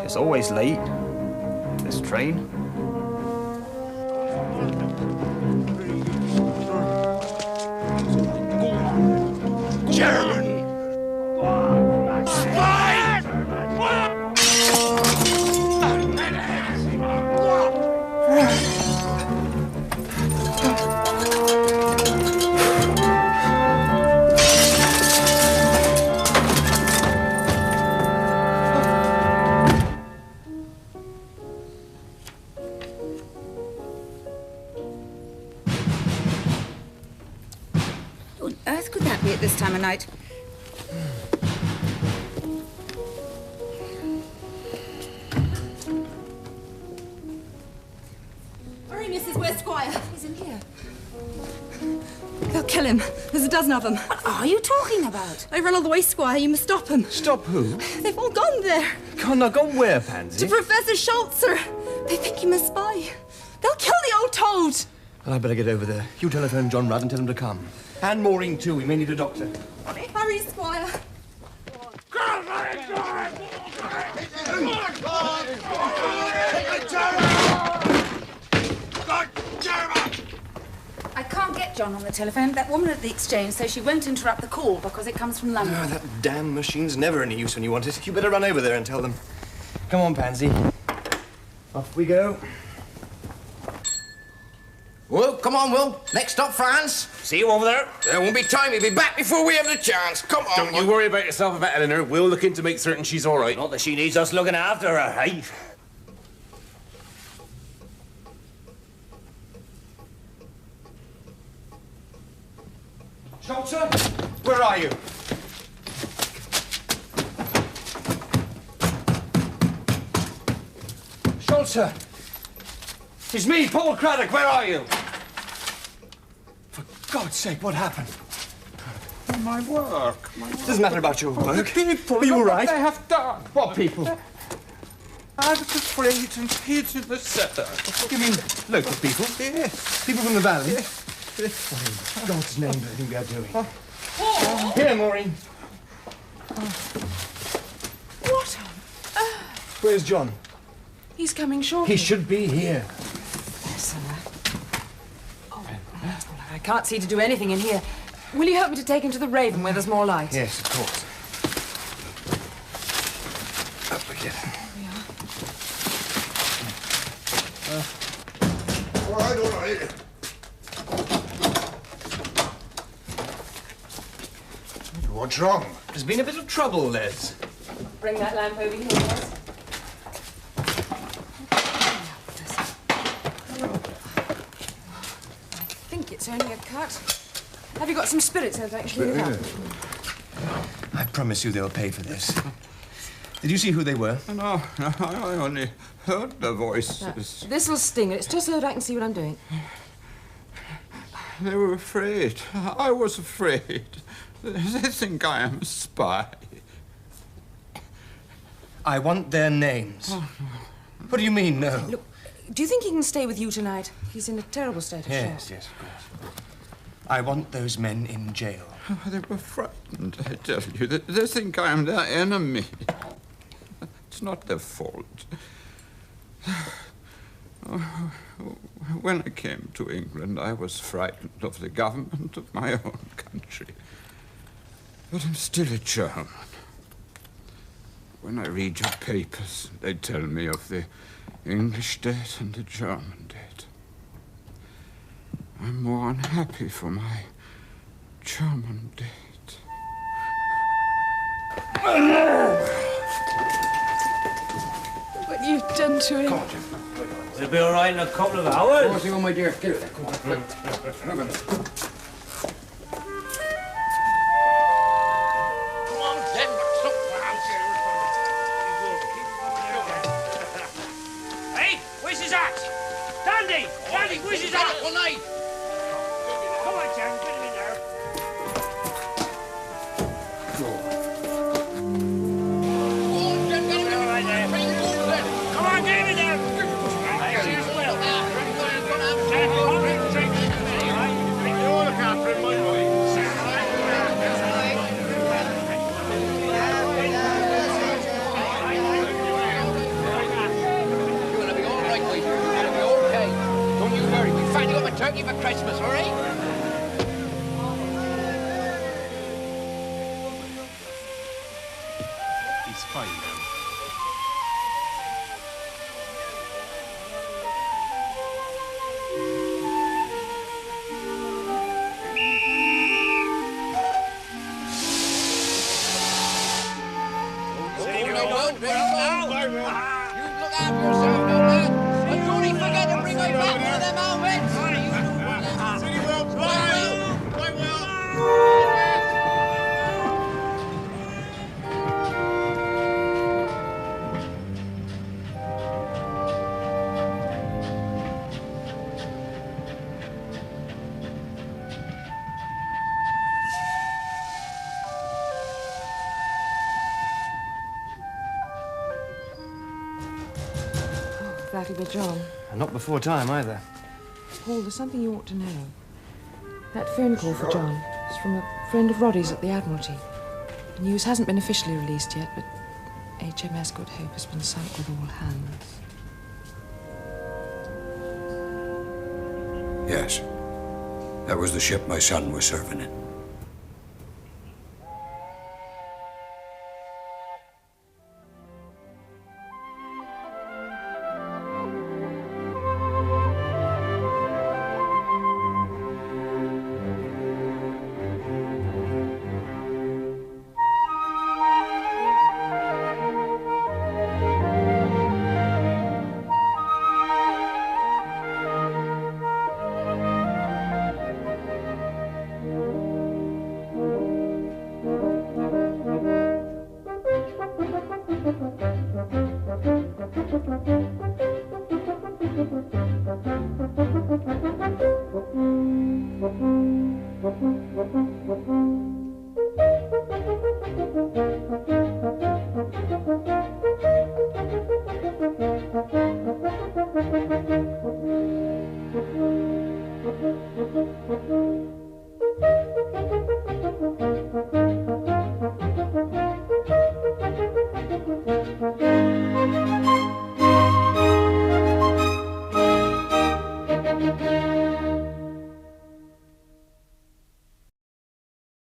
[SPEAKER 3] It's always late, this train.
[SPEAKER 13] German! Spy!
[SPEAKER 11] What on earth could that be at this time of night?
[SPEAKER 8] Hurry, Mrs. West, Squire.
[SPEAKER 11] He's in here.
[SPEAKER 8] They'll kill him. There's a dozen of them.
[SPEAKER 11] What are you talking about?
[SPEAKER 8] They run all the way, Squire. You must stop them.
[SPEAKER 1] Stop who?
[SPEAKER 8] They've all gone there.
[SPEAKER 1] Gone where, Pansy?
[SPEAKER 8] To Professor Schultzer. They think him a spy. They'll kill the old toad.
[SPEAKER 1] Well, I better get over there. You telephone John Rudd and tell him to come. And Maureen, too. We may need a doctor.
[SPEAKER 8] Hurry, Squire.
[SPEAKER 11] I can't get John on the telephone. That woman at the exchange says she won't interrupt the call because it comes from London.
[SPEAKER 1] Oh, that damn machine's never any use when you want it. You better run over there and tell them. Come on, Pansy. Off we go.
[SPEAKER 2] Well, come on, Will. Next stop, France.
[SPEAKER 14] See you over there.
[SPEAKER 2] There won't be time. He'll be back before we have the chance. Come on.
[SPEAKER 14] Don't you worry about yourself about Eleanor. We'll look in to make certain she's all right.
[SPEAKER 13] Not that she needs us looking after her, eh?
[SPEAKER 1] Schultzer, where are you? Schultzer!
[SPEAKER 13] It's me, Paul Craddock. Where are you?
[SPEAKER 4] For God's sake, what happened?
[SPEAKER 7] My work.
[SPEAKER 4] Doesn't matter about your work.
[SPEAKER 7] The people.
[SPEAKER 4] Are you all
[SPEAKER 7] What
[SPEAKER 4] right?
[SPEAKER 7] they have done.
[SPEAKER 4] What people?
[SPEAKER 7] I was afraid and hid in the cellar.
[SPEAKER 4] You mean local people?
[SPEAKER 7] Yes.
[SPEAKER 4] People from the valley?
[SPEAKER 7] Yes.
[SPEAKER 4] What in God's name do you think they're doing? Here, Maureen.
[SPEAKER 8] What on earth?
[SPEAKER 4] Where's John?
[SPEAKER 8] He's coming shortly.
[SPEAKER 4] He should be here.
[SPEAKER 8] Yes, sir. Oh, I can't see to do anything in here. Will you help me to take him to the Raven where there's more light?
[SPEAKER 4] Yes, of course. Up we get.
[SPEAKER 5] All right, all right. What's wrong?
[SPEAKER 4] There's been a bit of trouble, Les.
[SPEAKER 8] Bring that lamp over here, Les. I think it's only a cut. Have you got some spirits that actually clean it up?
[SPEAKER 4] I promise you they'll pay for this. Did you see who they were?
[SPEAKER 7] No, I only heard the voices.
[SPEAKER 8] This'll sting. It's just so that I can see what I'm doing.
[SPEAKER 7] They were afraid. I was afraid. They think I am a spy.
[SPEAKER 4] I want their names. What do you mean, no?
[SPEAKER 8] Look, do you think he can stay with you tonight? He's in a terrible state of shock.
[SPEAKER 4] Yes, of course. I want those men in jail.
[SPEAKER 7] Oh, they were frightened, I tell you. They think I am their enemy. It's not their fault. When I came to England, I was frightened of the government of my own country. But I'm still a German. When I read your papers, they tell me of the English debt and the German debt. I'm more unhappy for my German debt.
[SPEAKER 8] What you've done to him.
[SPEAKER 13] It'll be all right in a couple of hours.
[SPEAKER 2] Of course you will, my dear. Get it there. Come on, quick.
[SPEAKER 13] Hey, where's his axe? Dandy! Dandy, where's his axe? All night. Come on, Jen, get him in there. Come on, get him in there.
[SPEAKER 14] Look after him, my boy.
[SPEAKER 9] Turkey for Christmas, all right?
[SPEAKER 17] He's fine now.
[SPEAKER 8] That'll be John.
[SPEAKER 4] And not before time, either.
[SPEAKER 8] Paul, there's something you ought to know. That phone call for John is from a friend of Roddy's at the Admiralty. The news hasn't been officially released yet, but HMS Good Hope has been sunk with all hands.
[SPEAKER 20] Yes. That was the ship my son was serving in.